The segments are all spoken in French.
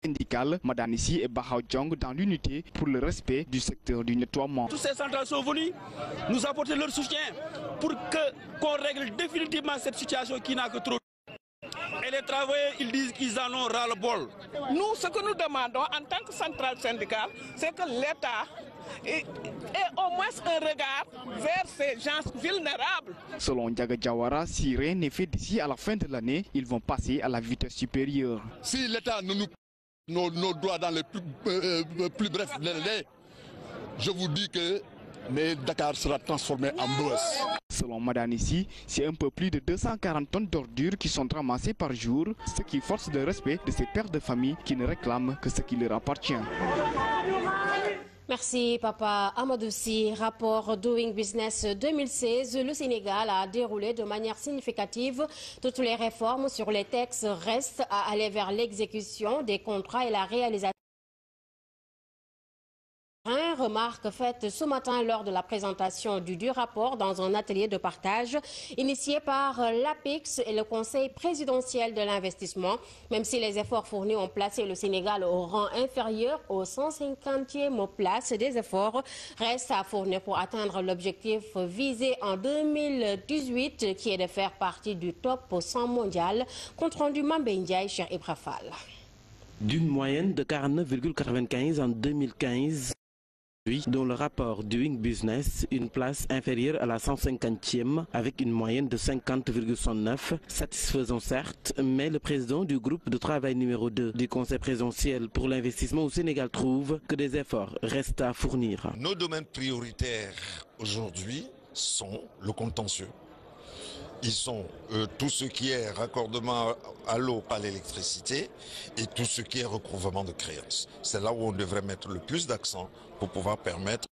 syndicales, Madanissi et Bahaodjong dans l'unité pour le respect du secteur du nettoiement. Toutes ces centrales sont venues nous apporter leur soutien pour qu'on règle définitivement cette situation qui n'a que trop. Et les travailleurs, ils disent qu'ils en ont ras-le-bol. Nous, ce que nous demandons en tant que centrale syndicale, c'est que l'État ait au moins un regard vers ces gens vulnérables. Selon Ndiaga Diawara, si rien n'est fait d'ici à la fin de l'année, ils vont passer à la vitesse supérieure. Si l'État ne nous nos droits dans les plus brefs délais, je vous dis que Dakar sera transformé en Boès. Selon Madanissi, c'est un peu plus de 240 tonnes d'ordures qui sont ramassées par jour, ce qui force le respect de ces pères de famille qui ne réclament que ce qui leur appartient. Merci Papa Amadoussi. Rapport Doing Business 2016, le Sénégal a déroulé de manière significative. Toutes les réformes sur les textes restent à aller vers l'exécution des contrats et la réalisation. Remarque faite ce matin lors de la présentation du rapport dans un atelier de partage initié par l'APIX et le Conseil présidentiel de l'investissement. Même si les efforts fournis ont placé le Sénégal au rang inférieur aux 150e place, des efforts restent à fournir pour atteindre l'objectif visé en 2018 qui est de faire partie du top 100 mondial. Compte rendu Mambé Ndiaye, cher Ibrafal. D'une moyenne de 49,95 en 2015, dans le rapport Doing Business, une place inférieure à la 150e avec une moyenne de 50,69, satisfaisant certes, mais le président du groupe de travail numéro 2 du Conseil présidentiel pour l'investissement au Sénégal trouve que des efforts restent à fournir. Nos domaines prioritaires aujourd'hui sont le contentieux. Ils sont tout ce qui est raccordement à l'eau, à l'électricité et tout ce qui est recouvrement de créances. C'est là où on devrait mettre le plus d'accent pour pouvoir permettre.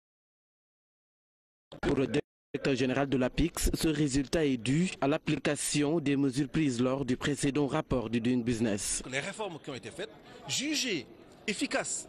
Pour le directeur général de l'APIX, ce résultat est dû à l'application des mesures prises lors du précédent rapport du Doing Business. Les réformes qui ont été faites, jugées efficaces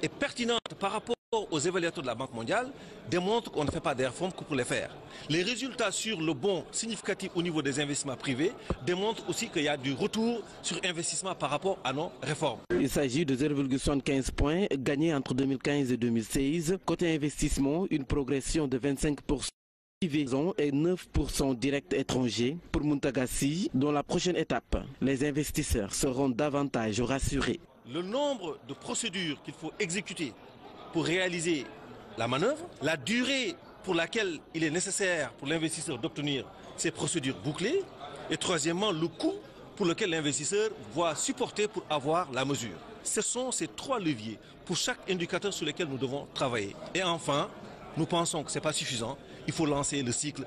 et pertinentes par rapport aux évaluateurs de la Banque mondiale, démontrent qu'on ne fait pas des réformes que pour les faire. Les résultats sur le bond significatif au niveau des investissements privés démontrent aussi qu'il y a du retour sur investissement par rapport à nos réformes. Il s'agit de 0,75 points gagnés entre 2015 et 2016. Côté investissement, une progression de 25%. Et 9% direct étrangers pour Muntagassi. Dans la prochaine étape, les investisseurs seront davantage rassurés. Le nombre de procédures qu'il faut exécuter pour réaliser la manœuvre, la durée pour laquelle il est nécessaire pour l'investisseur d'obtenir ces procédures bouclées, et troisièmement, le coût pour lequel l'investisseur va supporter pour avoir la mesure. Ce sont ces trois leviers pour chaque indicateur sur lequel nous devons travailler. Et enfin, nous pensons que ce n'est pas suffisant, il faut lancer le cycle.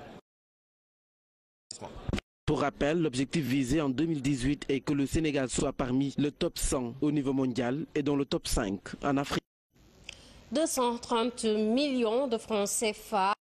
Pour rappel, l'objectif visé en 2018 est que le Sénégal soit parmi le top 100 au niveau mondial et dans le top 5 en Afrique. 230 millions de francs CFA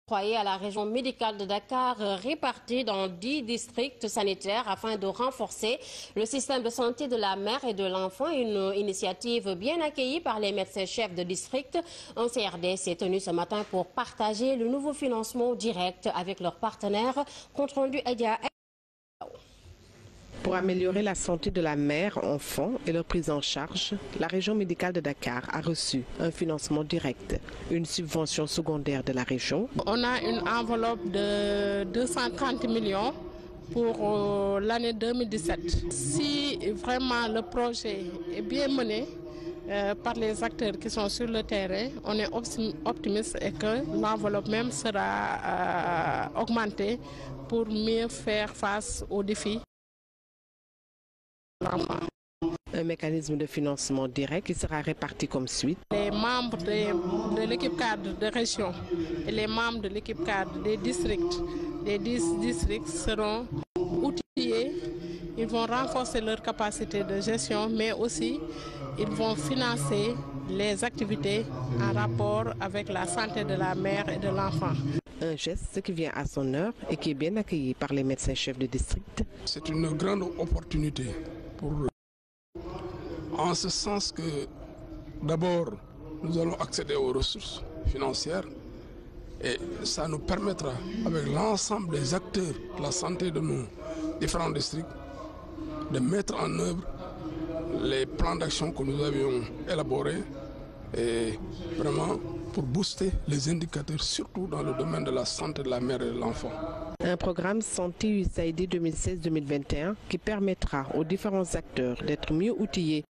octroyés à la région médicale de Dakar répartis dans 10 districts sanitaires afin de renforcer le système de santé de la mère et de l'enfant. Une initiative bien accueillie par les médecins-chefs de district. Un CRD s'est tenu ce matin pour partager le nouveau financement direct avec leurs partenaires. Compte rendu Edia. Pour améliorer la santé de la mère, enfant et leur prise en charge, la région médicale de Dakar a reçu un financement direct, une subvention secondaire de la région. On a une enveloppe de 230 millions pour l'année 2017. Si vraiment le projet est bien mené par les acteurs qui sont sur le terrain, on est optimiste et que l'enveloppe même sera augmentée pour mieux faire face aux défis. Un mécanisme de financement direct qui sera réparti comme suit. Les membres de l'équipe cadre de région et les membres de l'équipe cadre des districts, les 10 districts seront outillés. Ils vont renforcer leur capacité de gestion, mais aussi ils vont financer les activités en rapport avec la santé de la mère et de l'enfant. Un geste qui vient à son heure et qui est bien accueilli par les médecins-chefs de district. C'est une grande opportunité en ce sens que d'abord nous allons accéder aux ressources financières et ça nous permettra avec l'ensemble des acteurs de la santé de nos différents districts de mettre en œuvre les plans d'action que nous avions élaborés et vraiment pour booster les indicateurs, surtout dans le domaine de la santé de la mère et de l'enfant. Un programme Santé USAID 2016-2021 qui permettra aux différents acteurs d'être mieux outillés.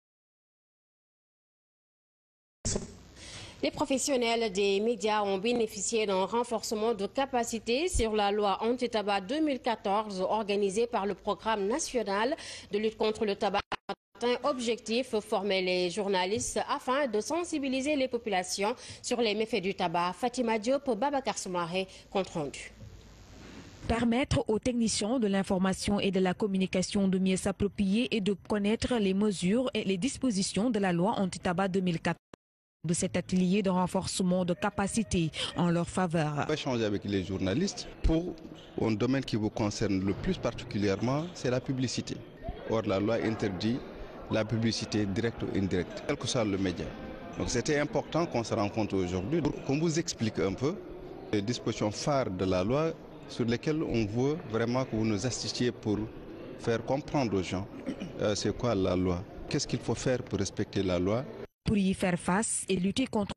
Les professionnels des médias ont bénéficié d'un renforcement de capacité sur la loi anti-tabac 2014 organisée par le Programme national de lutte contre le tabac. Objectif, former les journalistes afin de sensibiliser les populations sur les méfaits du tabac. Fatima Diop, Babacar Soumaré, compte rendu. Permettre aux techniciens de l'information et de la communication de mieux s'approprier et de connaître les mesures et les dispositions de la loi anti-tabac 2014. De cet atelier de renforcement de capacité en leur faveur. On va échanger avec les journalistes pour un domaine qui vous concerne le plus particulièrement, c'est la publicité. Or, la loi interdit la publicité directe ou indirecte, quel que soit le média. Donc c'était important qu'on se rencontre aujourd'hui, qu'on vous explique un peu les dispositions phares de la loi sur lesquelles on veut vraiment que vous nous assistiez pour faire comprendre aux gens c'est quoi la loi, qu'est-ce qu'il faut faire pour respecter la loi. Pour y faire face et lutter contre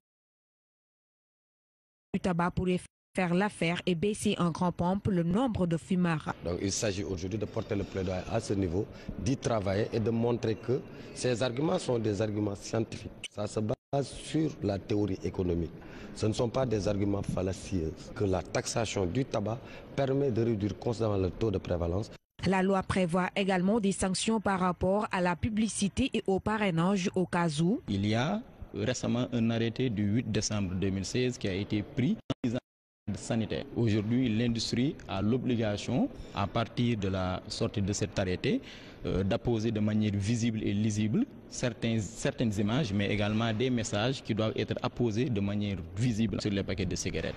le tabac pourrait faire l'affaire et baisser en grand pompe le nombre de fumeurs. Donc il s'agit aujourd'hui de porter le plaidoyer à ce niveau, d'y travailler et de montrer que ces arguments sont des arguments scientifiques. Ça se base sur la théorie économique. Ce ne sont pas des arguments fallacieux. Que la taxation du tabac permet de réduire considérablement le taux de prévalence. La loi prévoit également des sanctions par rapport à la publicité et au parrainage au cas où. Il y a récemment un arrêté du 8 décembre 2016 qui a été pris en sanitaire. Aujourd'hui, l'industrie a l'obligation, à partir de la sortie de cet arrêté, d'apposer de manière visible et lisible certaines images, mais également des messages qui doivent être apposés de manière visible sur les paquets de cigarettes.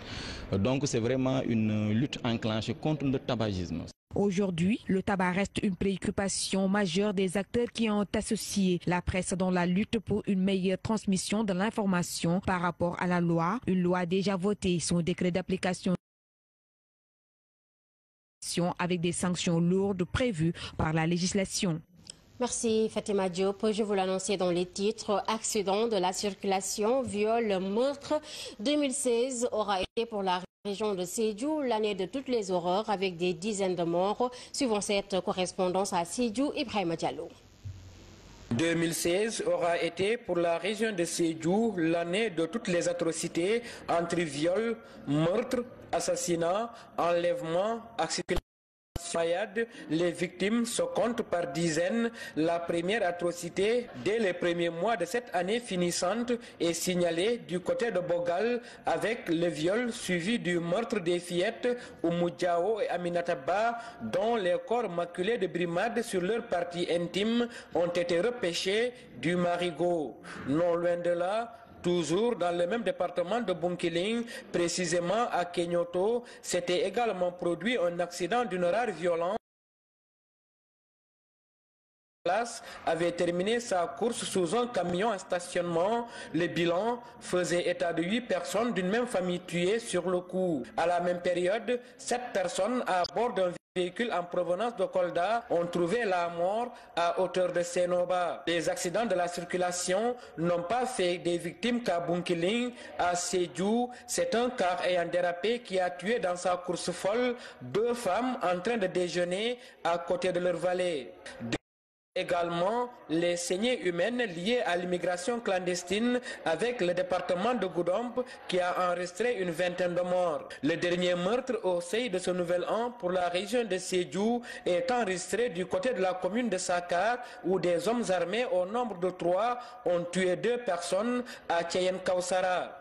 Donc c'est vraiment une lutte enclenchée contre le tabagisme. Aujourd'hui, le tabac reste une préoccupation majeure des acteurs qui ont associé la presse dans la lutte pour une meilleure transmission de l'information par rapport à la loi. Une loi déjà votée, son décret d'application avec des sanctions lourdes prévues par la législation. Merci Fatima Diop. Je vous l'annonçais dans les titres. Accident de la circulation, viol, meurtre. 2016 aura été pour la région de Sédhiou l'année de toutes les horreurs avec des dizaines de morts. Suivant cette correspondance à Sédhiou, Ibrahima Diallo. 2016 aura été pour la région de Sédhiou l'année de toutes les atrocités entre viol, meurtre, assassinat, enlèvement, accident. Les victimes se comptent par dizaines. La première atrocité dès les premiers mois de cette année finissante est signalée du côté de Bogal avec le viol suivi du meurtre des fillettes Oumou Diao et Aminata Ba, dont les corps maculés de brimades sur leur partie intime ont été repêchés du Marigot. Non loin de là, toujours dans le même département de Bunkiling, précisément à Kenyoto, s'était également produit un accident d'une rare violence. Avait terminé sa course sous un camion en stationnement. Le bilan faisait état de 8 personnes d'une même famille tuées sur le coup. À la même période, 7 personnes à bord d'un véhicule en provenance de Kolda ont trouvé la mort à hauteur de Senoba. Les accidents de la circulation n'ont pas fait des victimes qu'à Bunkiling. À Sédhiou, c'est un car ayant dérapé qui a tué dans sa course folle 2 femmes en train de déjeuner à côté de leur valet. Également, les saignées humaines liées à l'immigration clandestine avec le département de Goudomp qui a enregistré une vingtaine de morts. Le dernier meurtre au seuil de ce nouvel an pour la région de Sédhiou est enregistré du côté de la commune de Sakar où des hommes armés au nombre de 3 ont tué 2 personnes à Tcheyen Kausara.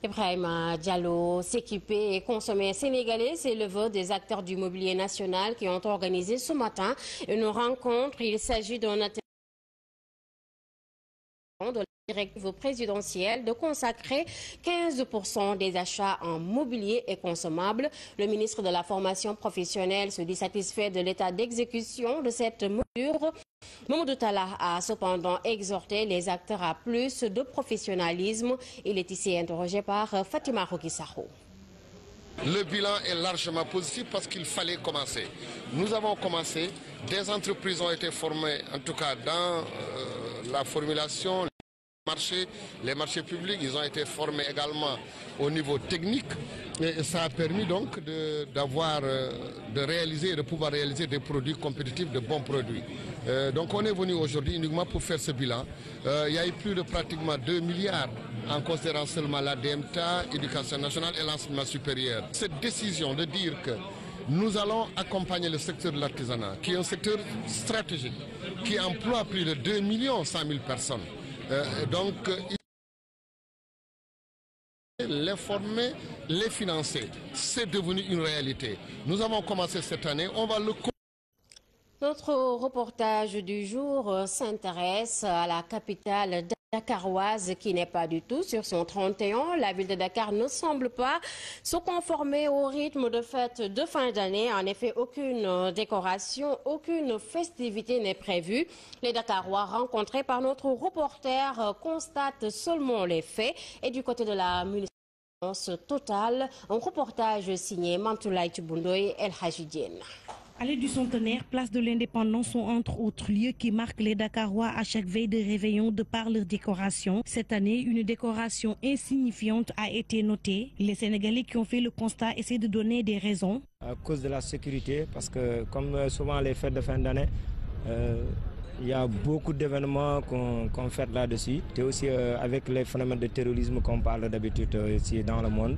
Ibrahima Diallo, s'équiper et consommer sénégalais, c'est le vœu des acteurs du mobilier national qui ont organisé ce matin une rencontre. Il s'agit d'un atelier de la directive présidentielle de consacrer 15% des achats en mobilier et consommables. Le ministre de la formation professionnelle se dit satisfait de l'état d'exécution de cette mesure. Mamadou Talla a cependant exhorté les acteurs à plus de professionnalisme. Il est ici interrogé par Fatima Rokissaro. Le bilan est largement positif parce qu'il fallait commencer. Nous avons commencé, des entreprises ont été formées, en tout cas dans la formulation, les marchés publics, ils ont été formés également au niveau technique et ça a permis donc de pouvoir réaliser des produits compétitifs, de bons produits. Donc on est venu aujourd'hui uniquement pour faire ce bilan. Il y a eu plus de pratiquement 2 milliards en considérant seulement la DMTA, l'éducation nationale et l'enseignement supérieur. Cette décision de dire que nous allons accompagner le secteur de l'artisanat, qui est un secteur stratégique, qui emploie plus de 2 100 000 personnes. Donc, les former, les financer, c'est devenu une réalité. Nous avons commencé cette année, on va le... Notre reportage du jour s'intéresse à la capitale dakaroise qui n'est pas du tout sur son 31. La ville de Dakar ne semble pas se conformer au rythme de fête de fin d'année. En effet, aucune décoration, aucune festivité n'est prévue. Les Dakarois rencontrés par notre reporter constatent seulement les faits. Et du côté de la municipalité totale, un reportage signé Mantoulaye Tchibundoy El Hajidien. Allée du Centenaire, place de l'Indépendance sont entre autres lieux qui marquent les Dakarois à chaque veille de réveillon de par leur décoration. Cette année, une décoration insignifiante a été notée. Les Sénégalais qui ont fait le constat essaient de donner des raisons. À cause de la sécurité, parce que comme souvent les fêtes de fin d'année, il y a beaucoup d'événements qu'on fait là-dessus. Et aussi avec les phénomènes de terrorisme qu'on parle d'habitude ici dans le monde.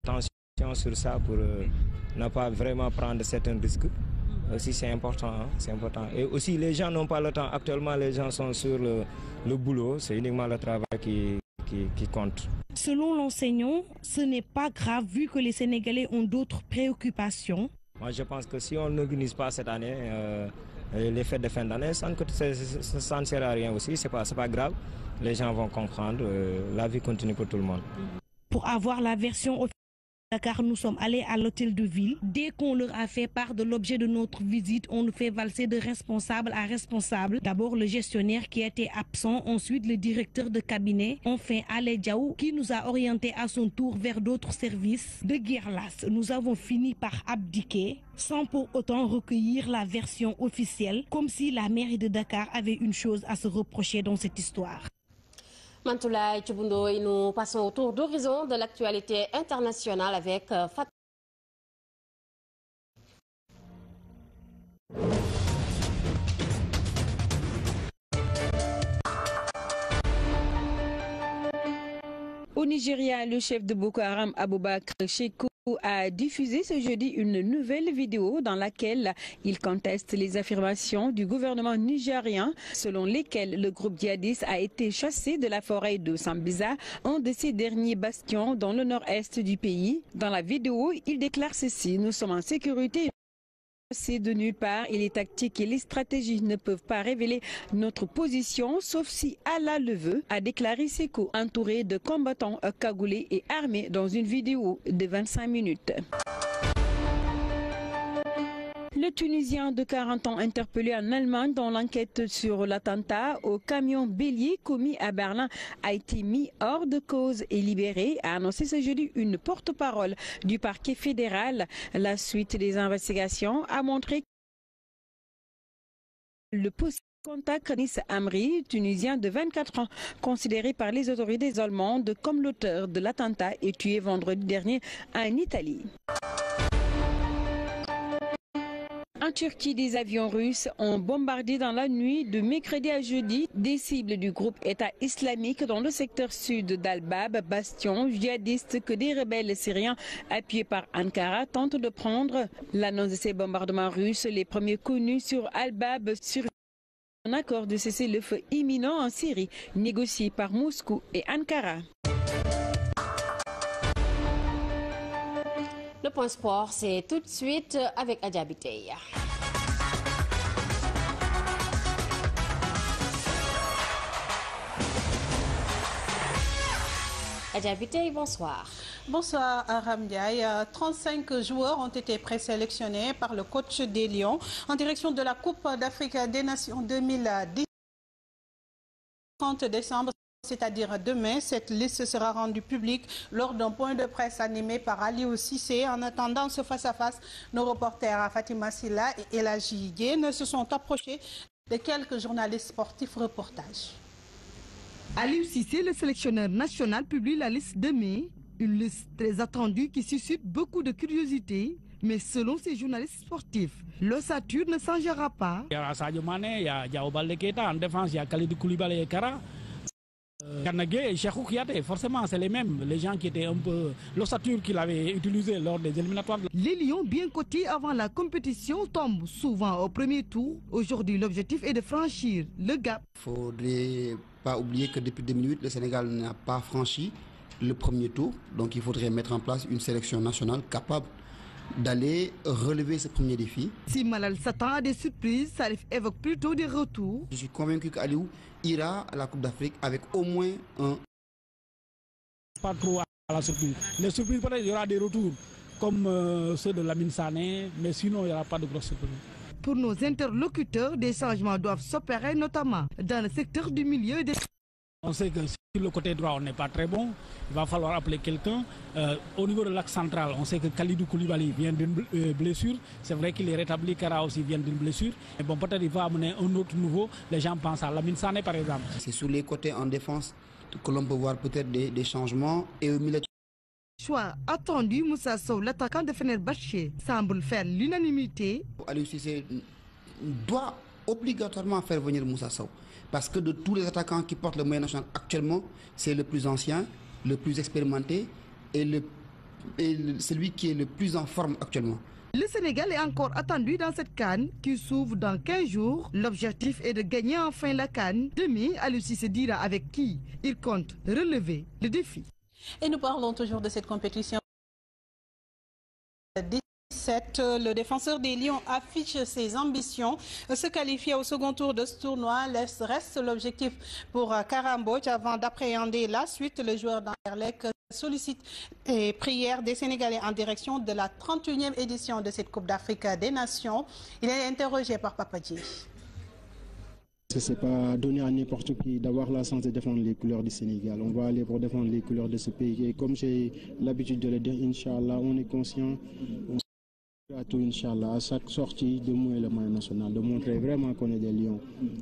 Attention sur ça pour ne pas vraiment prendre certains risques. Aussi c'est important, hein, c'est important. Et aussi les gens n'ont pas le temps. Actuellement les gens sont sur le boulot, c'est uniquement le travail qui compte. Selon l'enseignant, ce n'est pas grave vu que les Sénégalais ont d'autres préoccupations. Moi je pense que si on n'organise pas cette année les fêtes de fin d'année, ça ne sert à rien aussi, c'est pas grave. Les gens vont comprendre, la vie continue pour tout le monde. Pour avoir la version officielle, car nous sommes allés à l'hôtel de ville. Dès qu'on leur a fait part de l'objet de notre visite, on nous fait valser de responsable à responsable. D'abord le gestionnaire qui était absent, ensuite le directeur de cabinet, enfin Ale Diaou qui nous a orientés à son tour vers d'autres services. De guerre lasse, nous avons fini par abdiquer sans pour autant recueillir la version officielle, comme si la mairie de Dakar avait une chose à se reprocher dans cette histoire. Mantoulaye Tchibundoy, nous passons au tour d'horizon de l'actualité internationale avec Fatou. Au Nigeria, le chef de Boko Haram, Abubakar Shekau, a diffusé ce jeudi une nouvelle vidéo dans laquelle il conteste les affirmations du gouvernement nigérien selon lesquelles le groupe djihadiste a été chassé de la forêt de Sambisa, un de ses derniers bastions dans le nord-est du pays. Dans la vidéo, il déclare ceci: nous sommes en sécurité. C'est de nulle part et les tactiques et les stratégies ne peuvent pas révéler notre position sauf si Allah le veut, a déclaré Seko, entouré de combattants cagoulés et armés dans une vidéo de 25 minutes. Le Tunisien de 40 ans interpellé en Allemagne dans l'enquête sur l'attentat au camion bélier commis à Berlin a été mis hors de cause et libéré, a annoncé ce jeudi une porte-parole du parquet fédéral. La suite des investigations a montré que le possible contact Kanis Amri, Tunisien de 24 ans, considéré par les autorités allemandes comme l'auteur de l'attentat et tué vendredi dernier en Italie. En Turquie, des avions russes ont bombardé dans la nuit de mercredi à jeudi des cibles du groupe État islamique dans le secteur sud d'Al-Bab, bastion djihadiste que des rebelles syriens appuyés par Ankara tentent de prendre. L'annonce de ces bombardements russes, les premiers connus sur Al-Bab, sur un accord de cessez-le-feu imminent en Syrie, négocié par Moscou et Ankara. Le point sport, c'est tout de suite avec Adja Biteye. Adja Biteye, bonsoir. Bonsoir Aram Ndiaye. 35 joueurs ont été présélectionnés par le coach des Lions en direction de la Coupe d'Afrique des Nations 2010. 30 décembre. C'est-à-dire demain, cette liste sera rendue publique lors d'un point de presse animé par Aliou Cissé. En attendant ce face-à-face, nos reporters Fatima Silla et Elaji Diène se sont approchés de quelques journalistes sportifs. Reportage. Aliou Cissé, le sélectionneur national, publie la liste de mai. Une liste très attendue qui suscite beaucoup de curiosité. Mais selon ces journalistes sportifs, l'ossature ne changera pas. Il y a Sadio Mané, il y a Diao Baldé Keita, en défense il y a Kalidou Koulibaly et Kara. Kanagé et Cheikhou Kouyaté, forcément c'est les mêmes, les gens qui étaient un peu l'ossature qu'il avait utilisée lors des éliminatoires. Les Lions bien cotés avant la compétition tombent souvent au premier tour. Aujourd'hui, l'objectif est de franchir le gap. Il ne faudrait pas oublier que depuis 2008, le Sénégal n'a pas franchi le premier tour. Donc il faudrait mettre en place une sélection nationale capable d'aller relever ce premier défi. Si Malal s'attend à des surprises, Salif évoque plutôt des retours. Je suis convaincu qu'Aliou ira à la Coupe d'Afrique avec au moins un... Pas trop à la surprise. Les surprises, peut-être il y aura des retours comme ceux de Lamine Sané, mais sinon il n'y aura pas de grosses surprises. Pour nos interlocuteurs, des changements doivent s'opérer notamment dans le secteur du milieu des... On sait que sur le côté droit, on n'est pas très bon. Il va falloir appeler quelqu'un. Au niveau de l'axe central, on sait que Kalidou Koulibaly vient d'une blessure. C'est vrai qu'il est rétabli, Kara aussi vient d'une blessure. Mais bon, peut-être il va amener un autre nouveau. Les gens pensent à Lamine Sané, par exemple. C'est sur les côtés en défense que l'on peut voir peut-être des changements. Et au milieu... Choix attendu, Moussa Sow, l'attaquant de Fenerbahçe, semble faire l'unanimité. Aliou Cissé doit obligatoirement faire venir Moussa Sow. Parce que de tous les attaquants qui portent le maillot national actuellement, c'est le plus ancien, le plus expérimenté et celui qui est le plus en forme actuellement. Le Sénégal est encore attendu dans cette CAN qui s'ouvre dans 15 jours. L'objectif est de gagner enfin la CAN. Demain, Aliou Cissé dira avec qui il compte relever le défi. Et nous parlons toujours de cette compétition. Le défenseur des Lions affiche ses ambitions. Se qualifier au second tour de ce tournoi reste l'objectif pour Kara Mbodj. Avant d'appréhender la suite, le joueur d'Anderlecht sollicite les prières des Sénégalais en direction de la 31e édition de cette Coupe d'Afrique des Nations. Il est interrogé par Papadji. Ce n'est pas donné à n'importe qui d'avoir la chance de défendre les couleurs du Sénégal. On va aller pour défendre les couleurs de ce pays. Et comme j'ai l'habitude de le dire, Inch'Allah, on est conscient. À tout, Inch'Allah, à chaque sortie de moi et le maillot national, de montrer vraiment qu'on est des lions.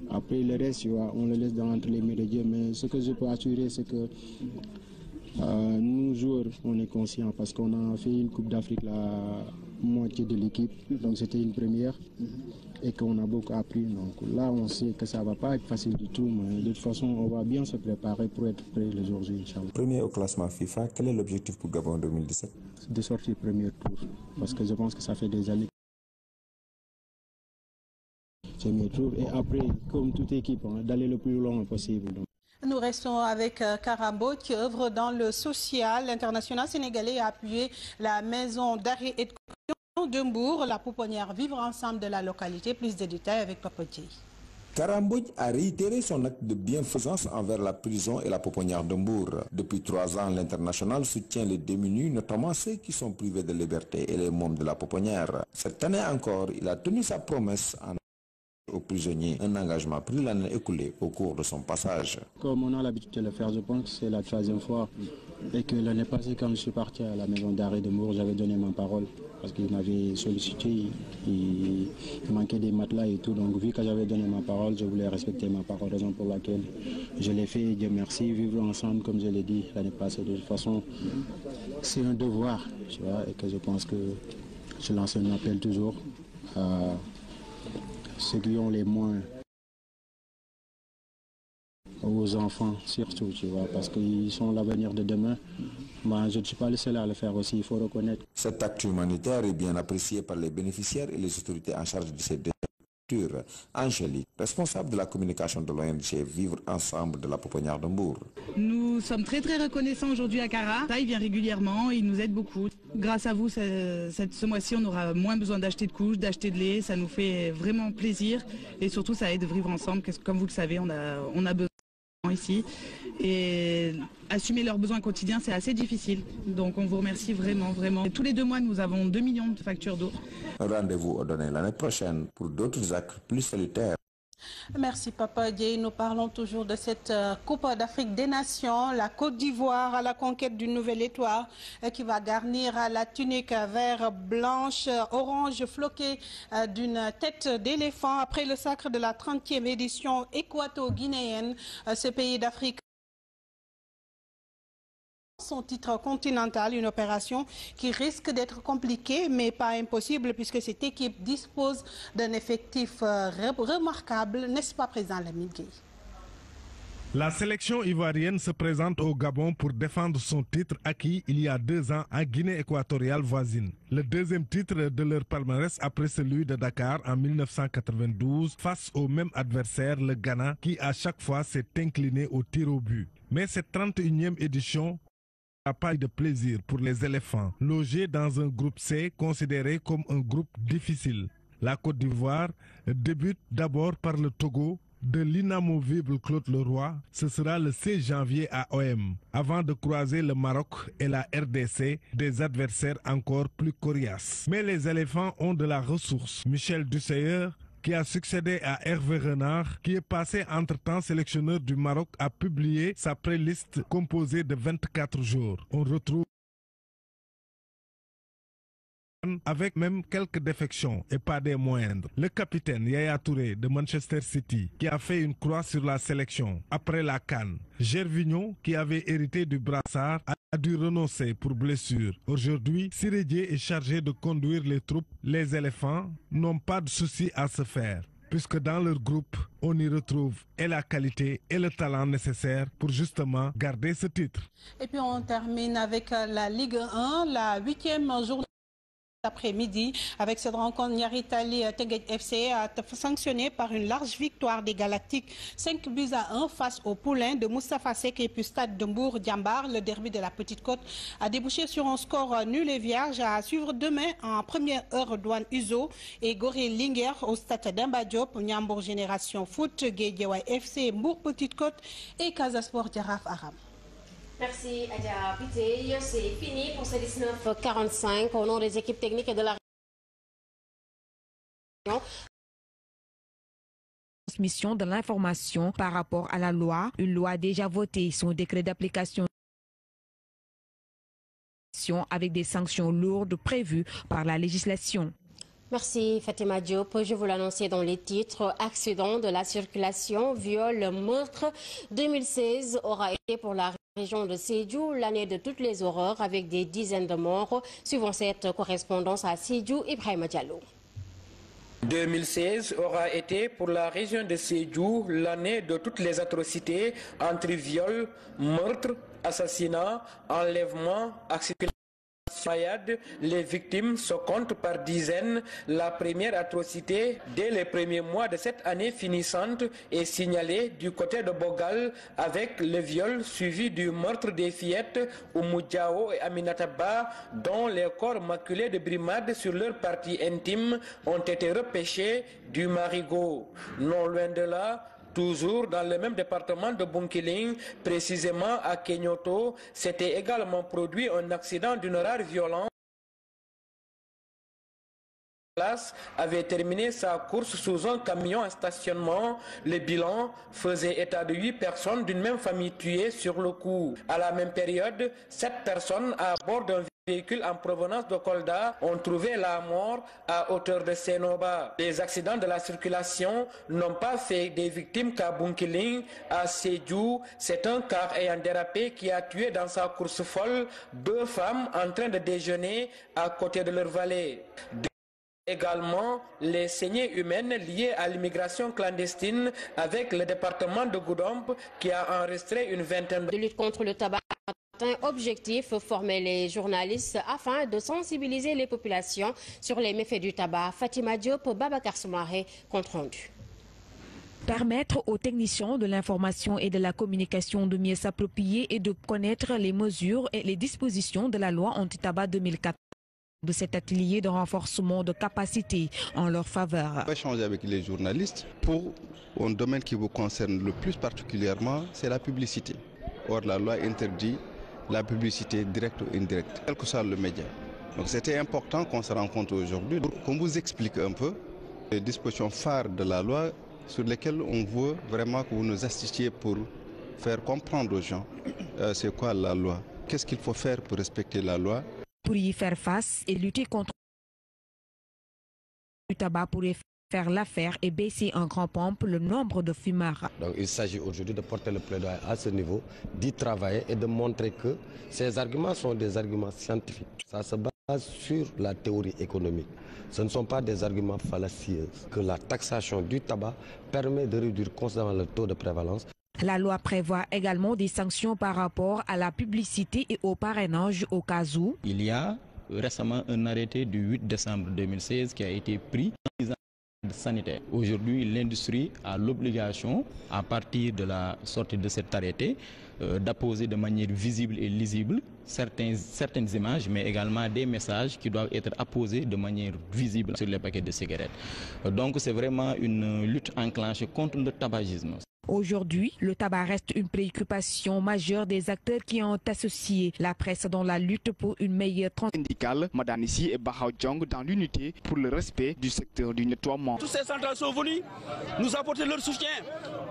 Après le reste, on le laisse entre les mains de Dieu. Mais ce que je peux assurer, c'est que nous joueurs, on est conscients parce qu'on a fait une Coupe d'Afrique la moitié de l'équipe. Donc c'était une première et qu'on a beaucoup appris. Donc là, on sait que ça ne va pas être facile du tout. Mais de toute façon, on va bien se préparer pour être prêt le jour J, Inch'Allah. Premier au classement FIFA, quel est l'objectif pour Gabon 2017? De sortir premier tour. Parce que je pense que ça fait des années. Premier tour. Et après, comme toute équipe, d'aller le plus loin possible. Donc. Nous restons avec Kara Mbodj qui œuvre dans le social. L'international sénégalais a appuyé la maison d'arrêt et de correction de Mbour, la pouponnière Vivre Ensemble de la localité. Plus de détails avec Papadji. Kara Mbodj a réitéré son acte de bienfaisance envers la prison et la pouponnière de Mbour. Depuis 3 ans, l'international soutient les démunis, notamment ceux qui sont privés de liberté et les membres de la pouponnière. Cette année encore, il a tenu sa promesse en aux prisonniers, un engagement pris l'année écoulée au cours de son passage. Comme on a l'habitude de le faire, je pense que c'est la 3e fois et que l'année passée, quand je suis parti à la maison d'arrêt de Mbour, j'avais donné ma parole parce qu'il m'avait sollicité, il manquait des matelas et tout, donc vu que j'avais donné ma parole, je voulais respecter ma parole, raison pour laquelle je l'ai fait, Dieu merci, vivre ensemble comme je l'ai dit l'année passée. De toute façon, c'est un devoir, tu vois, et que je pense que je lance un appel toujours à ceux qui ont les moins, aux enfants surtout, tu vois, parce qu'ils sont l'avenir de demain. Ben, je ne suis pas le seul à le faire aussi, il faut reconnaître. Cet acte humanitaire est bien apprécié par les bénéficiaires et les autorités en charge de cette structure. Angélique, responsable de la communication de l'ONG Vivre Ensemble de la pouponnière de Mbour. Nous sommes très reconnaissants aujourd'hui à Kara. Il vient régulièrement, il nous aide beaucoup. Grâce à vous, ce mois-ci, on aura moins besoin d'acheter de couches, d'acheter de lait. Ça nous fait vraiment plaisir et surtout ça aide de vivre ensemble. Comme vous le savez, on a besoin ici et assumer leurs besoins quotidiens, c'est assez difficile. Donc on vous remercie vraiment. Et tous les 2 mois, nous avons 2 millions de factures d'eau. Rendez-vous au donné l'année prochaine pour d'autres actes plus salutaires. Merci Papa Dieye. Nous parlons toujours de cette Coupe d'Afrique des Nations. La Côte d'Ivoire à la conquête d'une nouvelle étoile qui va garnir la tunique vert, blanche, orange floquée d'une tête d'éléphant. Après le sacre de la 30e édition équato-guinéenne, ce pays d'Afrique son titre continental, une opération qui risque d'être compliquée mais pas impossible puisque cette équipe dispose d'un effectif remarquable, n'est-ce pas président Lamine Gueye? La sélection ivoirienne se présente au Gabon pour défendre son titre acquis il y a 2 ans en Guinée équatoriale voisine. Le deuxième titre de leur palmarès après celui de Dakar en 1992 face au même adversaire, le Ghana, qui à chaque fois s'est incliné au tir au but. Mais cette 31e édition n'a pas eu de plaisir pour les éléphants, logés dans un groupe C considéré comme un groupe difficile. La Côte d'Ivoire débute d'abord par le Togo de l'inamovible Claude Leroy. Ce sera le 16 janvier à OM, avant de croiser le Maroc et la RDC, des adversaires encore plus coriaces. Mais les éléphants ont de la ressource. Michel Dusseyer, qui a succédé à Hervé Renard, qui est passé entre-temps sélectionneur du Maroc, a publié sa pré-liste composée de 24 jours. On retrouve avec même quelques défections et pas des moindres. Le capitaine Yaya Touré de Manchester City qui a fait une croix sur la sélection après la CAN. Gervinho qui avait hérité du brassard a dû renoncer pour blessure. Aujourd'hui, Sirédié est chargé de conduire les troupes. Les éléphants n'ont pas de souci à se faire, puisque dans leur groupe, on y retrouve et la qualité et le talent nécessaires pour justement garder ce titre. Et puis on termine avec la Ligue 1, la 8e journée après-midi avec cette rencontre. Niaritali Teungueth FC a sanctionné par une large victoire des Galactiques 5-1 face au Poulain de Moustapha Seck et puis Stade de Mbour-Diambar. Le derby de la Petite Côte a débouché sur un score nul et vierge à suivre demain en première heure Douane Uzo et Gorée Linguère au Stade Demba Diop, Niambour Génération Foot, Guédiawaye FC, Mbour Petite Côte et Casa Sport Jaraaf Aram. Merci Adja Biteye. C'est fini pour ce 19h45 au nom des équipes techniques et de la transmission de l'information par rapport à la loi, une loi déjà votée, son décret d'application avec des sanctions lourdes prévues par la législation. Merci Fatima Diop. Je vous l'annonçais dans les titres. Accident de la circulation, viol, meurtre. 2016 aura été pour la région de Sédhiou l'année de toutes les horreurs avec des dizaines de morts. Suivant cette correspondance à Sédhiou, Ibrahima Diallo. 2016 aura été pour la région de Sédhiou l'année de toutes les atrocités entre viol, meurtre, assassinat, enlèvement, accident. Les victimes se comptent par dizaines. La première atrocité dès les premiers mois de cette année finissante est signalée du côté de Bogal avec le viol suivi du meurtre des fillettes Oumou Diao et Aminata Ba, dont les corps maculés de brimades sur leur partie intime ont été repêchés du Marigot. Non loin de là, toujours dans le même département de Bunkiling, précisément à Kenyoto, s'était également produit un accident d'une rare violence. Avait terminé sa course sous un camion en stationnement. Le bilan faisait état de 8 personnes d'une même famille tuées sur le coup. À la même période, 7 personnes à bord d'un véhicule en provenance de Kolda ont trouvé la mort à hauteur de Senoba. Les accidents de la circulation n'ont pas fait des victimes qu'à Bunkiling. À Sédhiou, c'est un car ayant dérapé qui a tué dans sa course folle 2 femmes en train de déjeuner à côté de leur valet. Également, les saignées humaines liées à l'immigration clandestine avec le département de Goudomp qui a enregistré une vingtaine de lutte contre le tabac. Objectif, former les journalistes afin de sensibiliser les populations sur les méfaits du tabac. Fatima Diop, Babacar Soumaré, compte rendu. Permettre aux techniciens de l'information et de la communication de mieux s'approprier et de connaître les mesures et les dispositions de la loi anti-tabac 2004. De cet atelier de renforcement de capacité en leur faveur. On va échanger avec les journalistes pour un domaine qui vous concerne le plus particulièrement, c'est la publicité. Or, la loi interdit la publicité directe ou indirecte, quel que soit le média. Donc c'était important qu'on se rencontre aujourd'hui pour qu'on vous explique un peu les dispositions phares de la loi sur lesquels on veut vraiment que vous nous assistiez pour faire comprendre aux gens c'est quoi la loi, qu'est-ce qu'il faut faire pour respecter la loi. Pour y faire face et lutter contre le tabac pourrait faire l'affaire et baisser en grand pompe le nombre de fumeurs. Donc il s'agit aujourd'hui de porter le plaidoyer à ce niveau, d'y travailler et de montrer que ces arguments sont des arguments scientifiques. Ça se base sur la théorie économique. Ce ne sont pas des arguments fallacieux, que la taxation du tabac permet de réduire constamment le taux de prévalence. La loi prévoit également des sanctions par rapport à la publicité et au parrainage au cas où. Il y a récemment un arrêté du 8 décembre 2016 qui a été pris sanitaire. Aujourd'hui, l'industrie a l'obligation, à partir de la sortie de cet arrêté, d'apposer de manière visible et lisible certaines images, mais également des messages qui doivent être apposés de manière visible sur les paquets de cigarettes. Donc c'est vraiment une lutte enclenchée contre le tabagisme. Aujourd'hui, le tabac reste une préoccupation majeure des acteurs qui ont associé la presse dans la lutte pour une meilleure transition syndicale. Madanissi et Bahaodjong dans l'unité pour le respect du secteur du nettoiement. Toutes ces centrales sont venues nous apporter leur soutien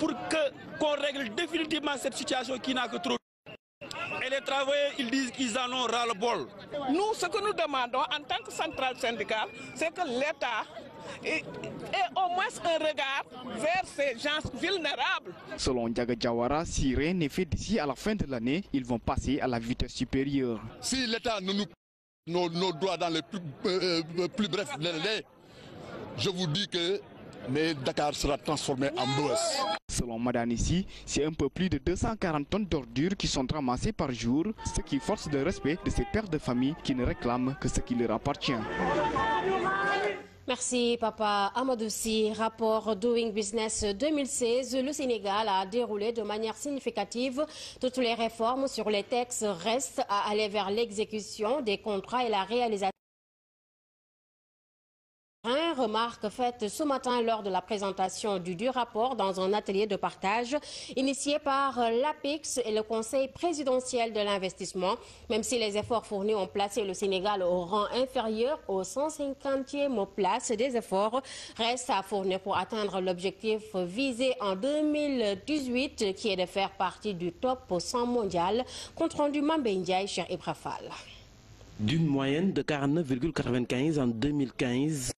pour qu'on règle définitivement cette situation qui n'a que trop. Et les travailleurs, ils disent qu'ils en ont ras-le-bol. Nous, ce que nous demandons en tant que centrale syndicale, c'est que l'État ait au moins un regard vers ces gens vulnérables. Selon Ndiaga Diawara, si rien n'est fait d'ici à la fin de l'année, ils vont passer à la vitesse supérieure. Si l'État ne nous nos droits dans les plus brefs délais, je vous dis que Dakar sera transformé en bourse. Selon Madanissi, c'est un peu plus de 240 tonnes d'ordures qui sont ramassées par jour, ce qui force le respect de ces pères de famille qui ne réclament que ce qui leur appartient. Merci Papa Amadoussi. Rapport Doing Business 2016, le Sénégal a déroulé de manière significative toutes les réformes sur les textes. Reste à aller vers l'exécution des contrats et la réalisation. Remarque faite ce matin lors de la présentation du rapport dans un atelier de partage initié par l'APIX et le Conseil présidentiel de l'investissement. Même si les efforts fournis ont placé le Sénégal au rang inférieur aux 150e place, des efforts restent à fournir pour atteindre l'objectif visé en 2018 qui est de faire partie du top 100 mondial. Compte rendu Mambé Ndiaye, cher Ibra Fall. D'une moyenne de 49,95 en 2015,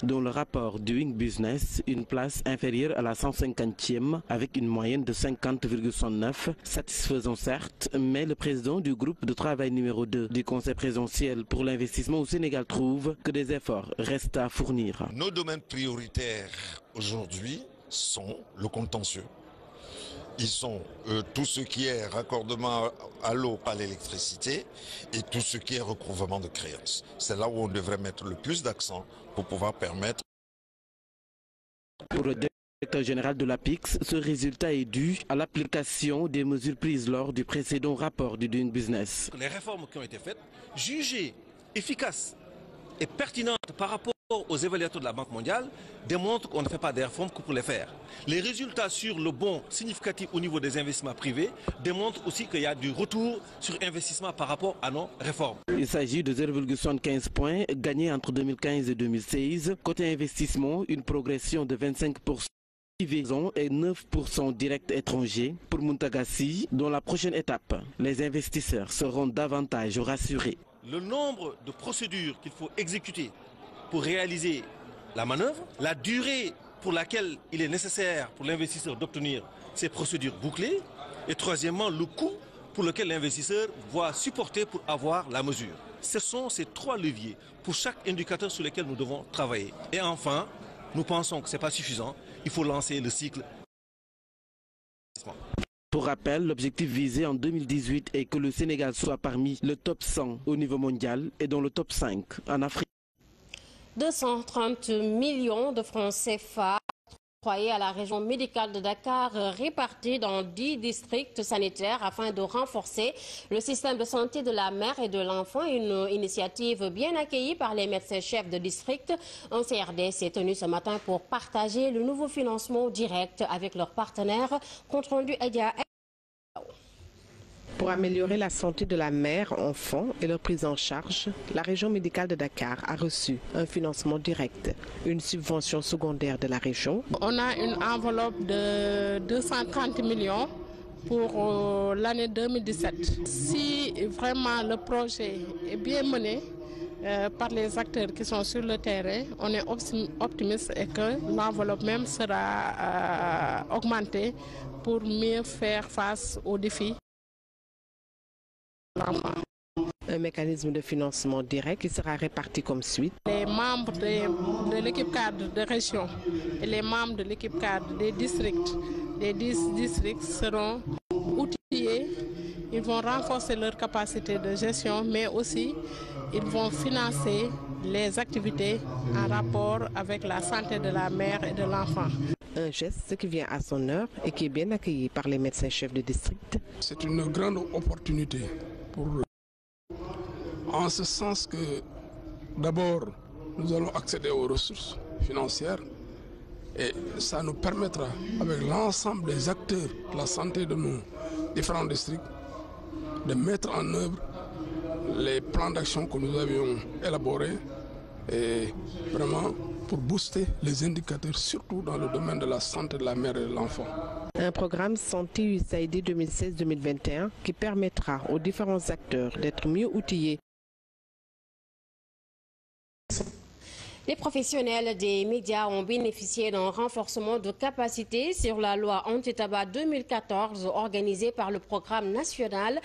dans le rapport Doing Business, une place inférieure à la 150e avec une moyenne de 50,69, satisfaisant certes, mais le président du groupe de travail numéro 2 du Conseil présidentiel pour l'investissement au Sénégal trouve que des efforts restent à fournir. Nos domaines prioritaires aujourd'hui sont le contentieux. Ils sont tout ce qui est raccordement à l'eau, à l'électricité et tout ce qui est recouvrement de créances. C'est là où on devrait mettre le plus d'accent pour pouvoir permettre. Pour le directeur général de l'APIX, ce résultat est dû à l'application des mesures prises lors du précédent rapport du Doing Business. Les réformes qui ont été faites, jugées efficaces et pertinentes par rapport aux évaluateurs de la Banque mondiale, démontrent qu'on ne fait pas des réformes que pour les faire. Les résultats sur le bond significatif au niveau des investissements privés démontrent aussi qu'il y a du retour sur investissement par rapport à nos réformes. Il s'agit de 0,75 points gagnés entre 2015 et 2016. Côté investissement, une progression de 25%. Et 9% direct étranger pour Muntagassi. Dans la prochaine étape, les investisseurs seront davantage rassurés. Le nombre de procédures qu'il faut exécuter pour réaliser la manœuvre, la durée pour laquelle il est nécessaire pour l'investisseur d'obtenir ces procédures bouclées, et troisièmement, le coût pour lequel l'investisseur va supporter pour avoir la mesure. Ce sont ces trois leviers pour chaque indicateur sur lequel nous devons travailler. Et enfin, nous pensons que ce n'est pas suffisant, il faut lancer le cycle. Pour rappel, l'objectif visé en 2018 est que le Sénégal soit parmi le top 100 au niveau mondial et dans le top 5 en Afrique. 230 millions de francs CFA octroyés à la région médicale de Dakar répartis dans 10 districts sanitaires afin de renforcer le système de santé de la mère et de l'enfant. Une initiative bien accueillie par les médecins-chefs de district. Un CRD s'est tenu ce matin pour partager le nouveau financement direct avec leurs partenaires. Compte rendu Edia. Pour améliorer la santé de la mère, enfant et leur prise en charge, la région médicale de Dakar a reçu un financement direct, une subvention secondaire de la région. On a une enveloppe de 230 millions pour l'année 2017. Si vraiment le projet est bien mené par les acteurs qui sont sur le terrain, on est optimiste et que l'enveloppe même sera augmentée pour mieux faire face aux défis. Un mécanisme de financement direct qui sera réparti comme suit. Les membres de l'équipe cadre de région et les membres de l'équipe cadre des districts, les 10 districts seront outillés. Ils vont renforcer leur capacité de gestion, mais aussi ils vont financer les activités en rapport avec la santé de la mère et de l'enfant. Un geste qui vient à son heure et qui est bien accueilli par les médecins chefs de district. C'est une grande opportunité pour eux. En ce sens que d'abord nous allons accéder aux ressources financières et ça nous permettra avec l'ensemble des acteurs de la santé de nos différents districts de mettre en œuvre les plans d'action que nous avions élaborés et vraiment pour booster les indicateurs, surtout dans le domaine de la santé de la mère et de l'enfant. Un programme Santé USAID 2016-2021 qui permettra aux différents acteurs d'être mieux outillés. Les professionnels des médias ont bénéficié d'un renforcement de capacité sur la loi anti-tabac 2014 organisée par le programme national